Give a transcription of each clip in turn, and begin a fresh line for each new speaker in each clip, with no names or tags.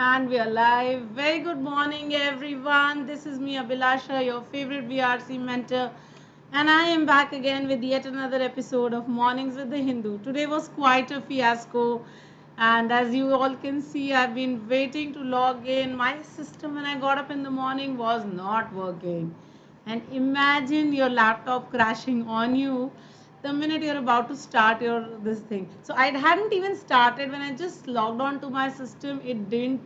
And we are live. Very good morning, everyone. This is me, Abhilasha, your favorite VRC mentor. And I am back again with yet another episode of Mornings with the Hindu. Today was quite a fiasco. And as you all can see, I've been waiting to log in. My system, when I got up in the morning, was not working. And imagine your laptop crashing on you the minute you're about to start your this thing. So I hadn't even started. When I just logged on to my system, it didn't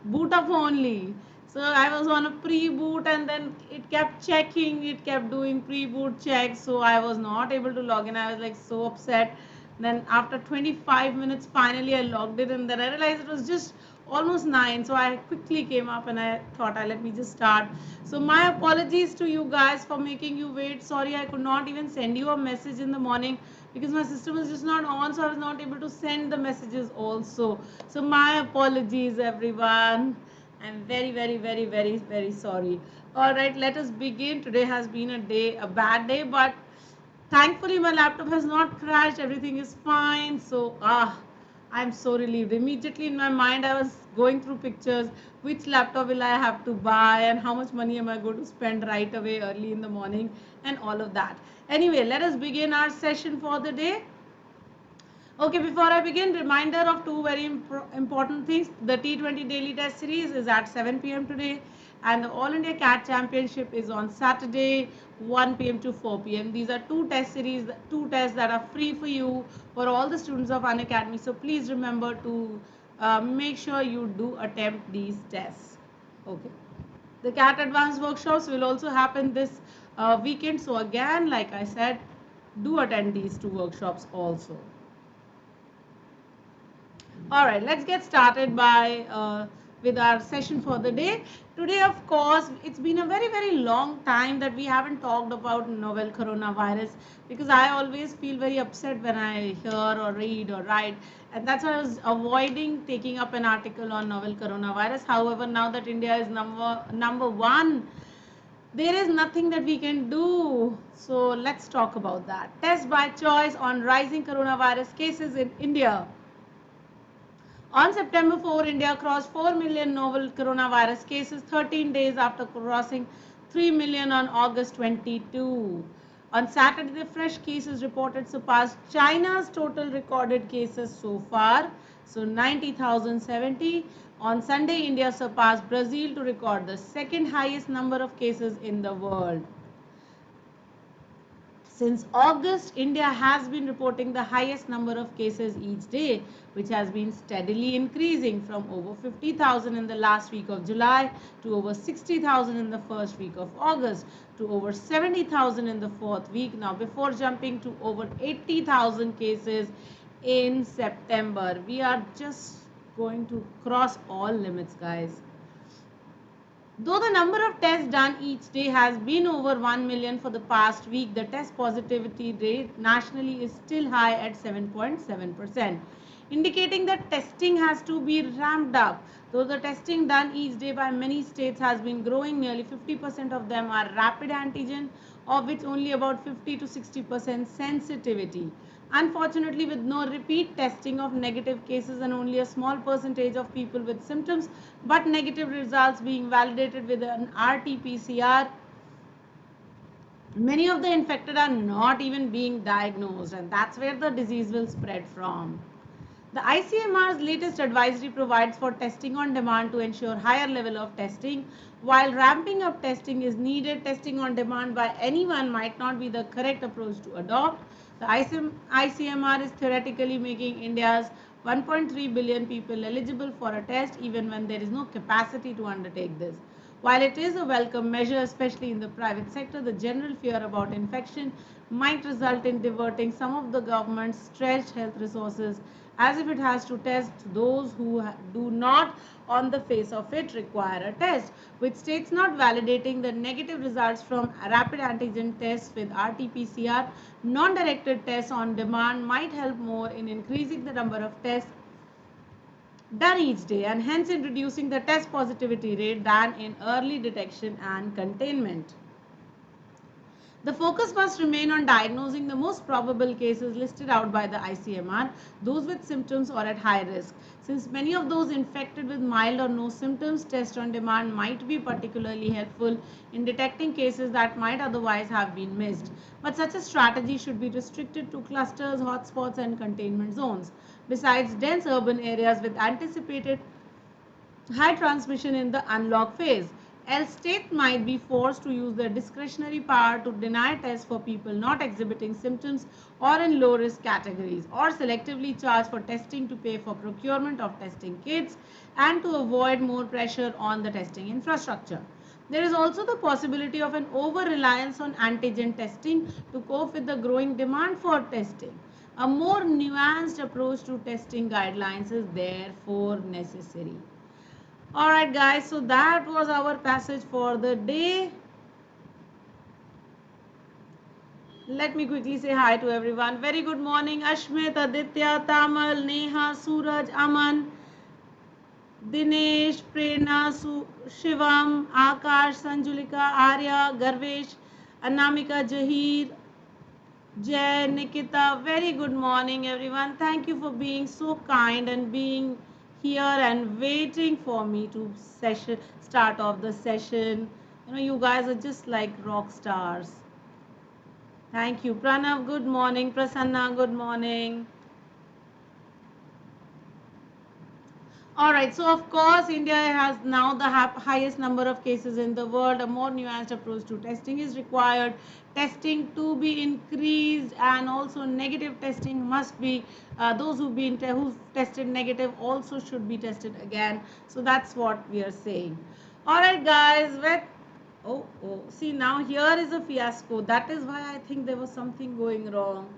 boot up only. So I was on a pre-boot, and then it kept checking, it kept doing pre-boot checks, so I was not able to log in. I was like so upset. Then after 25 minutes finally I logged in, and then I realized it was just almost 9. So I quickly came up and I thought, let me just start. So my apologies to you guys for making you wait. Sorry, I could not even send you a message in the morning because my system was just not on, so I was not able to send the messages also. So my apologies, everyone. I'm very, very, very, very, very sorry. All right, let us begin. Today has been a bad day, but thankfully my laptop has not crashed. Everything is fine. So I'm so relieved. Immediately in my mind, I was going through pictures. Which laptop will I have to buy, and how much money am I going to spend right away early in the morning, and all of that. Anyway, let us begin our session for the day. Okay, before I begin, reminder of two very important things. The T20 daily test series is at 7 p.m. today, and the All India CAT Championship is on Saturday, 1 p.m. to 4 p.m. These are two test series, two tests that are free for you for all the students of Unacademy. So please remember to make sure you do attempt these tests. Okay. The CAT advanced workshops will also happen this weekend. So again, like I said, do attend these two workshops also. All right, let's get started by with our session for the day. Today, of course, it's been a very, very long time that we haven't talked about novel coronavirus, because I always feel very upset when I hear or read or write, and that's why I was avoiding taking up an article on novel coronavirus. However, now that India is number one, there is nothing that we can do. So let's talk about that. Test by choice on rising coronavirus cases in India. On September 4, India crossed 4 million novel coronavirus cases 13 days after crossing 3 million on August 22. On Saturday, the fresh cases reported surpassed China's total recorded cases so far, so 90,070. On Sunday, India surpassed Brazil to record the second highest number of cases in the world. Since August, India has been reporting the highest number of cases each day, which has been steadily increasing from over 50,000 in the last week of July to over 60,000 in the first week of August to over 70,000 in the fourth week now, before jumping to over 80,000 cases in September. We are just going to cross all limits, guys. Though the number of tests done each day has been over 1 million for the past week, the test positivity rate nationally is still high at 7.7%, indicating that testing has to be ramped up. Though the testing done each day by many states has been growing, nearly 50% of them are rapid antigen, of which only about 50 to 60% sensitivity. Unfortunately, with no repeat testing of negative cases and only a small percentage of people with symptoms but negative results being validated with an RT-PCR, many of the infected are not even being diagnosed, and that's where the disease will spread from. The ICMR's latest advisory provides for testing on demand to ensure higher level of testing. While ramping up testing is needed, testing on demand by anyone might not be the correct approach to adopt. The ICMR is theoretically making India's 1.3 billion people eligible for a test even when there is no capacity to undertake this. While it is a welcome measure, especially in the private sector, the general fear about infection might result in diverting some of the government's stretched health resources, as if it has to test those who do not on the face of it require a test, with states not validating the negative results from rapid antigen tests with RT-PCR. Non-directed tests on demand might help more in increasing the number of tests done each day, and hence in reducing the test positivity rate than in early detection and containment. The focus must remain on diagnosing the most probable cases listed out by the ICMR, those with symptoms or at high risk. Since many of those infected with mild or no symptoms, test on demand might be particularly helpful in detecting cases that might otherwise have been missed. But such a strategy should be restricted to clusters, hotspots, and containment zones. Besides dense urban areas with anticipated high transmission in the unlock phase. Else state might be forced to use their discretionary power to deny tests for people not exhibiting symptoms or in low risk categories, or selectively charge for testing to pay for procurement of testing kits and to avoid more pressure on the testing infrastructure. There is also the possibility of an over reliance on antigen testing to cope with the growing demand for testing. A more nuanced approach to testing guidelines is therefore necessary. Alright guys, so that was our passage for the day. Let me quickly say hi to everyone. Very good morning Ashmit, Aditya, Tamal, Neha, Suraj, Aman, Dinesh, Prerna, Shivam, Akash, Sanjulika, Arya, Garvesh, Anamika, Jahir, Jay, Nikita. Very good morning everyone. Thank you for being so kind and being here and waiting for me to start off the session. You know, you guys are just like rock stars. Thank you. Pranav, good morning. Prasanna, good morning. All right, so of course, India has now the highest number of cases in the world. A more nuanced approach to testing is required. Testing to be increased, and also negative testing must be those who've tested negative also should be tested again. So that's what we are saying. All right, guys. See, now here is a fiasco. That is why I think there was something going wrong.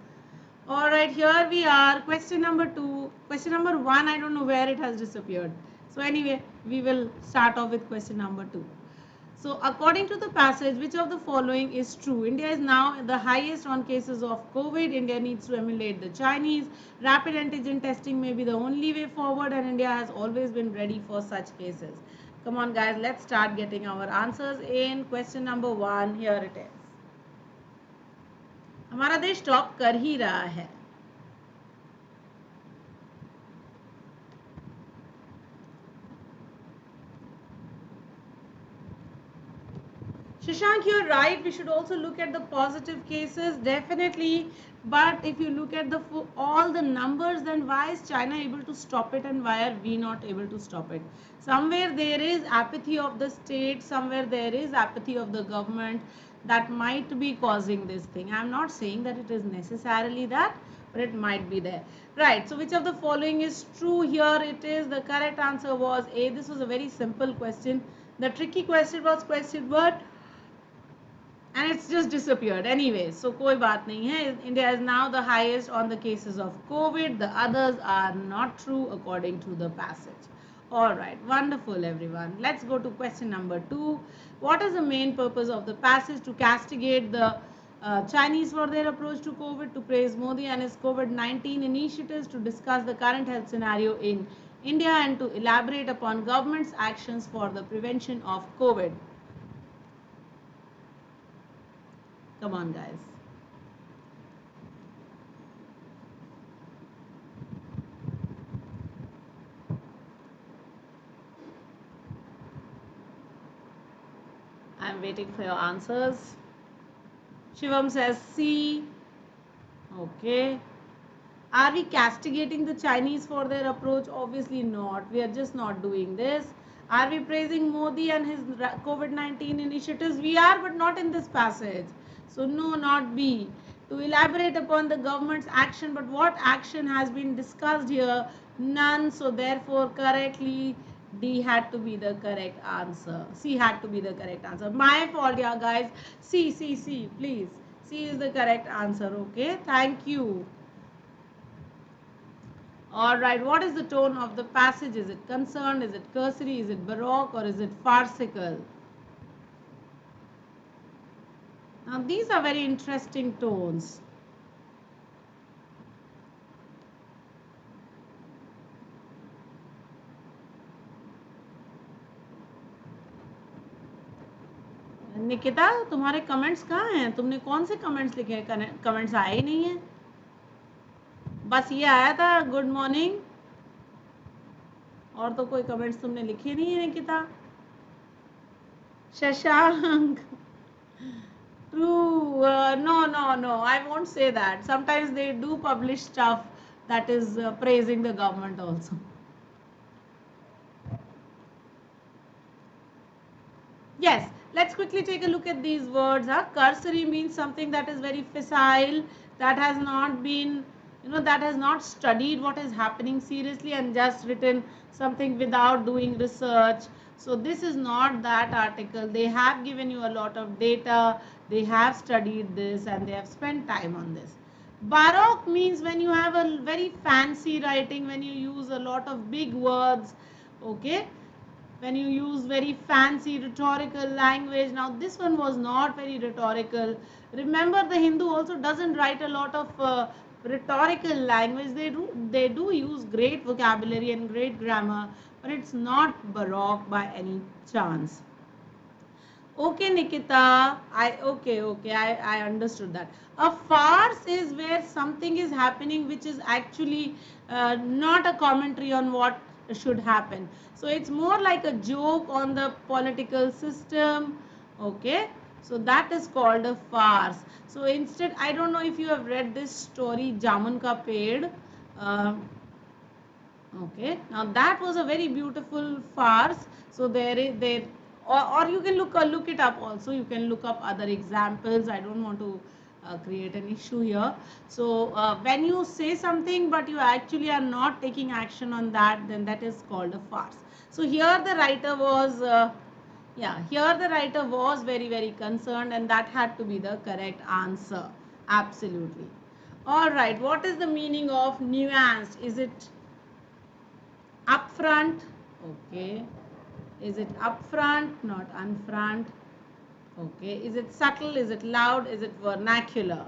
All right, here we are. Question number 2. Question number 1, I don't know where it has disappeared. So anyway, we will start off with question number 2. So according to the passage, which of the following is true? India is now the highest on cases of COVID. India needs to emulate the Chinese. Rapid antigen testing may be the only way forward, and India has always been ready for such cases. Come on guys, let's start getting our answers in. Question number 1, here it is. हमारा देश top कर ही रहा है. Shashank, you're right. We should also look at the positive cases, definitely. But if you look at all the numbers, then why is China able to stop it and why are we not able to stop it? Somewhere there is apathy of the state, somewhere there is apathy of the government that might be causing this thing. I'm not saying that it is necessarily that, but it might be there. Right. So which of the following is true? Here it is. The correct answer was A. This was a very simple question. The tricky question was question what? And it's just disappeared anyway, so koi baat nahi hai. India is now the highest on the cases of COVID. The others are not true according to the passage. All right, wonderful everyone. Let's go to question number 2. What is the main purpose of the passage? To castigate the Chinese for their approach to COVID, to praise Modi and his COVID-19 initiatives, to discuss the current health scenario in India, and to elaborate upon government's actions for the prevention of COVID. Come on, guys. I'm waiting for your answers. Shivam says C. Okay. Are we castigating the Chinese for their approach? Obviously not. We are just not doing this. Are we praising Modi and his COVID-19 initiatives? We are, but not in this passage. So no, not B. To elaborate upon the government's action, but what action has been discussed here? None. So therefore, correctly, D had to be the correct answer. C had to be the correct answer. My fault, yeah, guys. C, please. C is the correct answer. Okay. Thank you. All right, what is the tone of the passage? Is it concerned? Is it cursory? Is it baroque? Or is it farcical? Now, these are very interesting tones. Nikita तुम्हारे comments कहाँ हैं? तुमने कौन से comments लिखे हैं? Comments आए ही नहीं है, बस ये आया था गुड मॉर्निंग, और तो कोई कमेंट्स तुमने लिखे नहीं है Nikita. Shashank, true, no, I won't say that. Sometimes they do publish stuff that is praising the government also. Yes, let's quickly take a look at these words. Cursory means something that is very facile, that has not been, that has not studied what is happening seriously and just written something without doing research. So this is not that article. They have given you a lot of data, they have studied this and they have spent time on this. Baroque means when you have a very fancy writing, when you use a lot of big words, okay, when you use very fancy rhetorical language. Now this one was not very rhetorical. Remember, the Hindu also doesn't write a lot of rhetorical language. They do use great vocabulary and great grammar, but it's not baroque by any chance. Okay, Nikita, I understood that. A farce is where something is happening which is actually not a commentary on what should happen. So it's more like a joke on the political system. Okay, so that is called a farce. So instead, I don't know if you have read this story Jamun Ka Ped. Okay, now that was a very beautiful farce. So there, or you can look it up also. You can look up other examples. I don't want to create an issue here. So when you say something but you actually are not taking action on that, then that is called a farce. So here the writer was here the writer was very concerned, and that had to be the correct answer. Absolutely. All right, what is the meaning of nuanced? Is it upfront? Okay, is it upfront, not unfront? Okay, is it subtle, is it loud, is it vernacular?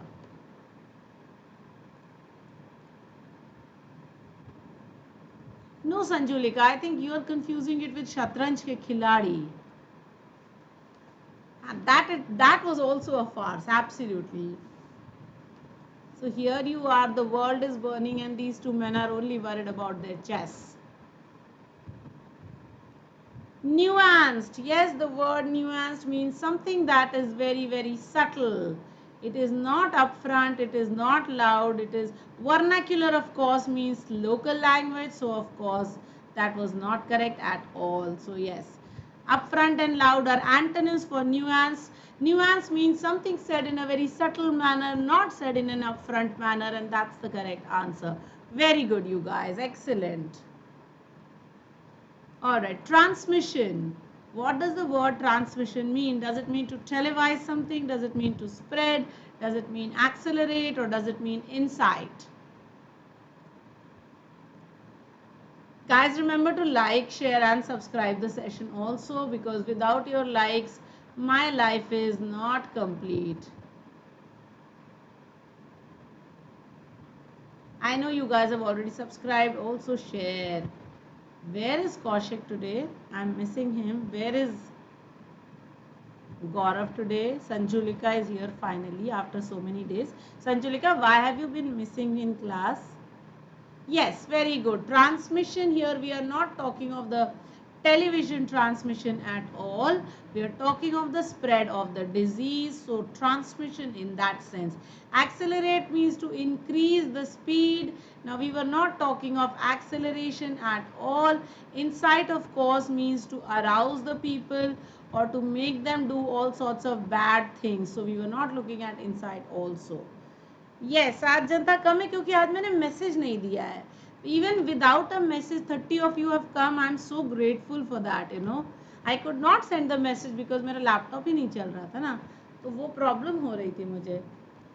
No, Sanjulika, I think you are confusing it with shatranj ke khiladi. And that was also a farce. Absolutely. So here you are, the world is burning and these two men are only worried about their chess. Nuanced. Yes, the word nuanced means something that is very subtle. It is not upfront, it is not loud, it is vernacular, of course, means local language. So, of course, that was not correct at all. So, yes, upfront and loud are antonyms for nuance. Nuance means something said in a very subtle manner, not said in an upfront manner, and that's the correct answer. Very good, you guys. Excellent. All right, transmission. What does the word transmission mean? Does it mean to televise something? Does it mean to spread? Does it mean accelerate, or does it mean insight? Guys, remember to like, share and subscribe the session also, because without your likes, my life is not complete. I know you guys have already subscribed. Also share. Where is Kaushik today? I'm missing him. Where is Gaurav today? Sanjulika is here finally after so many days. Sanjulika, why have you been missing in class? Yes, very good. Transmission, here we are not talking of the television transmission at all. We are talking of the spread of the disease. So transmission in that sense. Accelerate means to increase the speed. Now we were not talking of acceleration at all. Incite, of course, means to arouse the people or to make them do all sorts of bad things. So we were not looking at incite also. Yes, आज जनता कम है क्योंकि आज मैंने message नहीं दिया है. Even without a message, 30 of you have come. I'm so grateful for that. I could not send the message because मेरा laptop ही नहीं चल रहा था ना, तो वो प्रॉब्लम हो रही थी मुझे.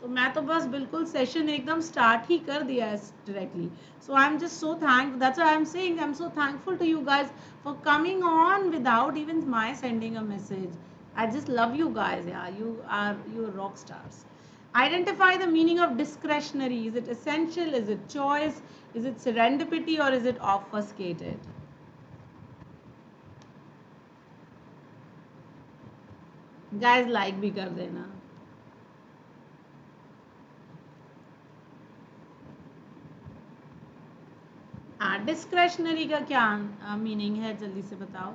तो मैं तो बस बिल्कुल सेशन एकदम स्टार्ट ही कर दिया है directly. So I am just so thank that's why I am saying I am so thankful to you guys for coming on without even my sending a message. I just love you guys. यार you rock stars. Identify the meaning of discretionary. Is it essential? Is it choice? Is it serendipity, or is it obfuscated? Guys like भी कर देना। हाँ, discretionary का क्या meaning है, जल्दी से बताओ।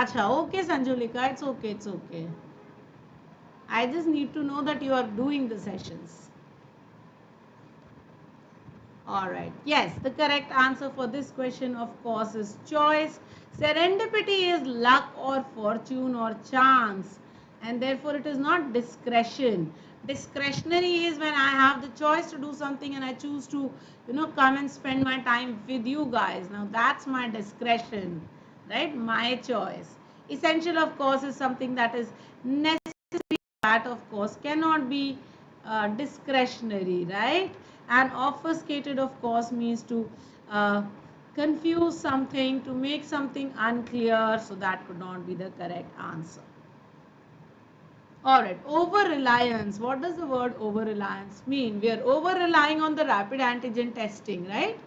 अच्छा, okay Sanjulika, it's okay, it's okay. I just need to know that you are doing the sessions. All right. Yes, the correct answer for this question, of course, is choice. Serendipity is luck or fortune or chance, and therefore it is not discretion. Discretionary is when I have the choice to do something and I choose to, come and spend my time with you guys. Now that's my discretion, right? My choice. Essential, of course, is something that is necessary. That, of course, cannot be discretionary, right? And obfuscated, of course, means to uh, confuse something, to make something unclear, so that could not be the correct answer. All right, over reliance. What does the word over reliance mean? We are over relying on the rapid antigen testing, right?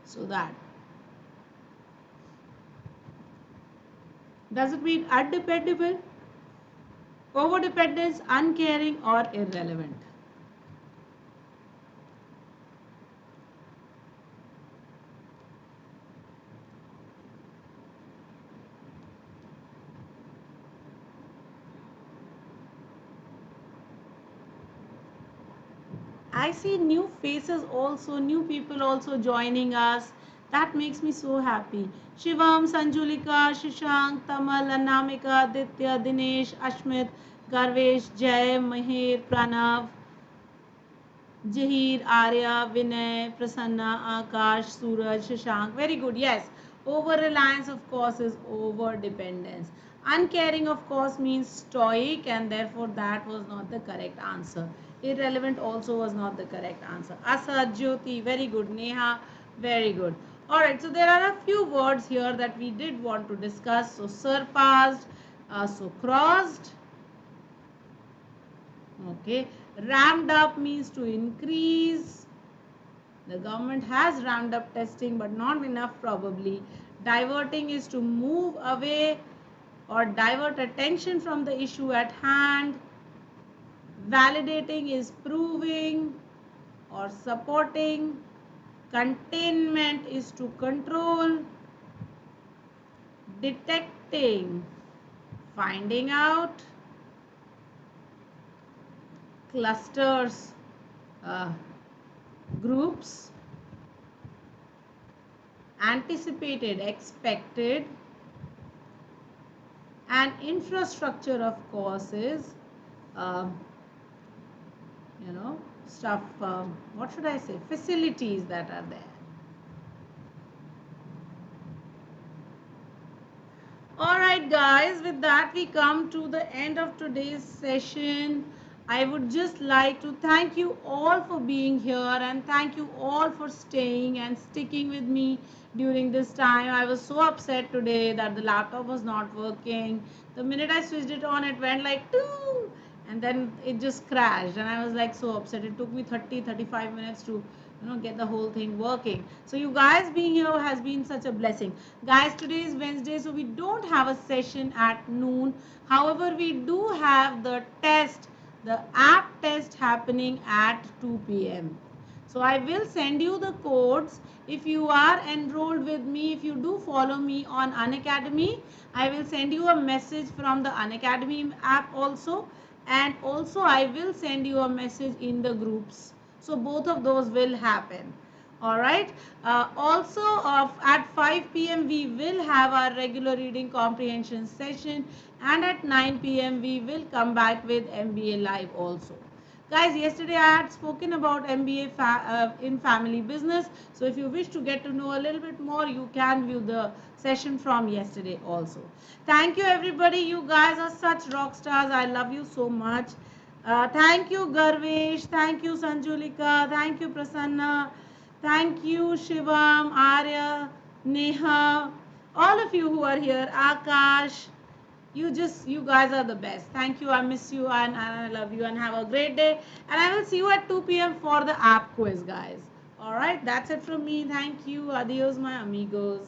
So that, does it mean undependable, over dependence, uncaring, or irrelevant? I see new faces also, new people also joining us. That makes me so happy. Shivam, Sanjulika, Shashank, Tamal, Anamika, Ditya, Dinesh, Ashmit, Garvesh, Jay, Mahir, Pranav, Jahir, Arya, Vinay, Prasanna, Akash, Suraj, Shashank. Very good. Yes. Over reliance, of course, is over dependence. Uncaring, of course, means stoic, and therefore that was not the correct answer. Irrelevant also was not the correct answer. Asad, Jyoti, very good. Neha, very good. Alright, so there are a few words here that we did want to discuss. So, surpassed, so crossed. Okay, ramped up means to increase. The government has ramped up testing, but not enough probably. Diverting is to move away or divert attention from the issue at hand. Validating is proving or supporting. Containment is to control. Detecting, finding out. Clusters, uh, groups. Anticipated, expected. And infrastructure, of course, is uh, stuff, what should I say, facilities that are there. All right, guys, with that we come to the end of today's session. I would just like to thank you all for being here and thank you all for staying and sticking with me during this time. I was so upset today that the laptop was not working. The minute I switched it on, it went like doo, and then it just crashed and I was like so upset. It took me 30-35 minutes to get the whole thing working. So you guys being here has been such a blessing. Guys, today is Wednesday, so we don't have a session at noon. However, we do have the test, the app test happening at 2 p.m. So I will send you the codes. If you are enrolled with me, if you do follow me on Unacademy, I will send you a message from the Unacademy app also, and also I will send you a message in the groups. So both of those will happen. All right. Also, at 5 p.m. we will have our regular reading comprehension session, and at 9 p.m. we will come back with MBA live also. Guys, yesterday I had spoken about MBA in family business. So if you wish to get to know a little bit more, you can view the session from yesterday also. Thank you, everybody. You guys are such rock stars. I love you so much. Thank you, Garvesh. Thank you, Sanjulika. Thank you, Prasanna. Thank you, Shivam, Arya, Neha, all of you who are here, Akash. You guys are the best. Thank you. I miss you and I love you and have a great day. And I will see you at 2 p.m. for the app quiz, guys. All right, that's it from me. Thank you. Adios, my amigos.